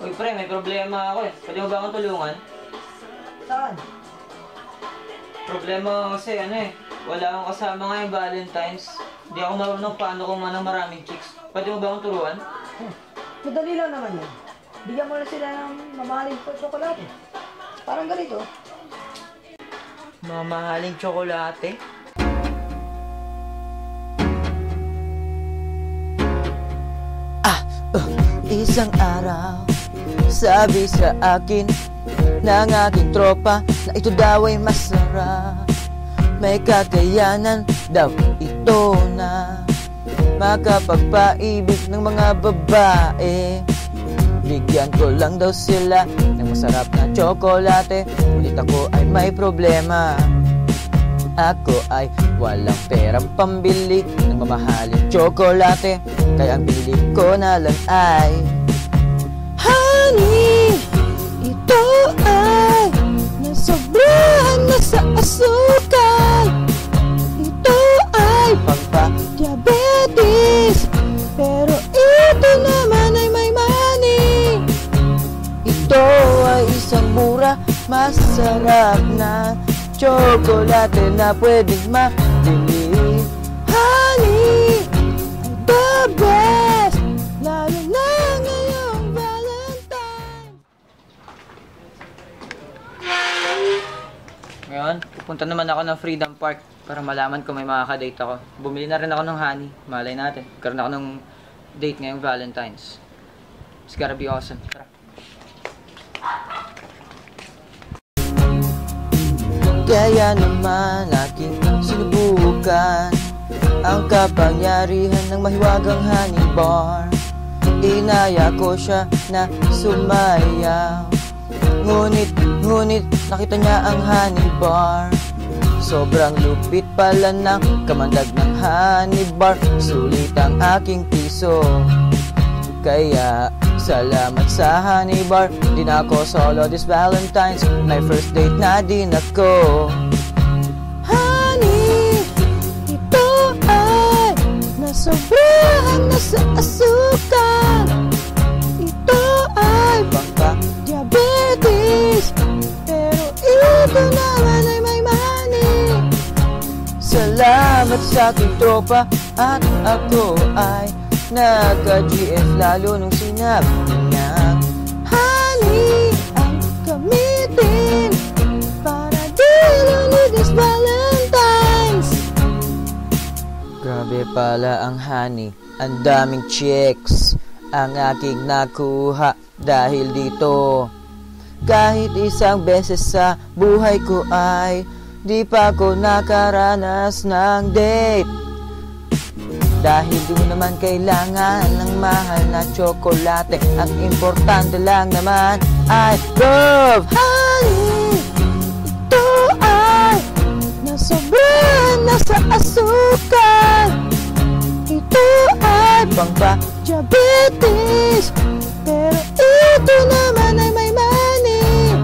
Uy, pre, may problema ako eh. Pwede mo ba akong tulungan? Saan? Problema kasi wala akong kasama ngayong Valentine's. Hindi ako marunong paano kung ng maraming chicks. Pwede mo ba akong turuan? Madali lang naman yan. Bigyan mo na sila ng mamahaling tsokolate. Parang ganito. Mamahaling tsokolate? Isang araw, sabi sa akin ng aking tropa na ito daw ay masarap. May kakayanan daw ito na makapagpaibig ng mga babae. Bigyan ko lang daw sila ng masarap na tsokolate, ngunit ako ay may problema. Ako ay walang perang pambili ng mamahaling tsokolate, kaya ang binili ko na lang ay honey. Ito ay nasobrahan na sa asukal. Ito ay pampa-diabetes, pero ito naman ay may money. Ito ay isang mura, masarap na tsokolate na pwedeng mabili. Honey, ay the best, lalo na ngayong Valentine. Ngayon, pupunta naman ako ng Freedom Park para malaman kung may makakadate ako. Bumili na rin ako ng honey. Malay natin. Karoon ako ng date ngayong Valentine's. It's gotta be awesome. Tara. Kaya naman aking sinubukan ang kapangyarihan ng mahiwagang honey bar. Inaya ko siya na sumayaw, Ngunit nakita niya ang honey bar. Sobrang lupit pala ng kamandag ng honey bar. Sulit ang aking piso, kaya salamat sa honey bar. Di na ako solo this Valentine's, my first date na din ako. Honey, ito ay nasobrahan na sa asukal. Ito ay pangka-diabetes, pero ito naman ay may money. Salamat sa aking tropa at ako ay nagka-GF lalo nung sinabi niya honey ang gamitin para dilo ni this Valentine's. Grabe pala ang honey, ang daming chicks ang aking nakuha dahil dito. Kahit isang beses sa buhay ko ay di pa ako nakaranas ng date. Dahil di mo naman kailangan ng mahal na tsokolate, ang importante lang naman ay love. Honey, ito ay nasobrahan na sa asukal. Ito ay pangpa-diabetes, pero ito naman ay may money.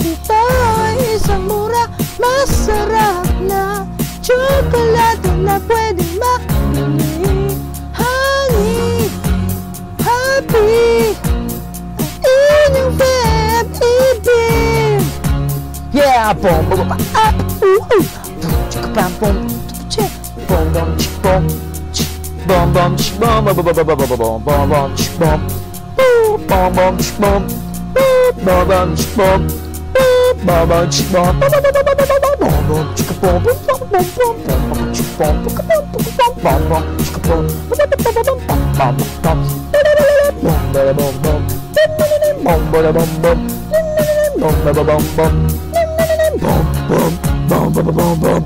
Ito ay isang mura, masarap na tsokolate na pwedeng mabili. Honey, happy ang inyong pag-ibig. Yeah, bom bom bom up, chika pam bom, check bom bom chik bom, bom bom chik bom, bom bom bom bom bom bom bom chik bom, bom bom chik bom, bom bom chik bom, bom bom chik bom, bom bom chika bom, bom bom bom bom chik bom, bom bom chika bom, bom bom bom bom bom bom, bom bom bom bom, bom bom bom bom, bom bom bom bom bom.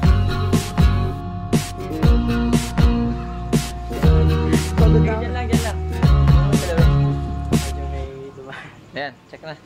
Diyan lang. Medyo may dumaan. Ayan, check na.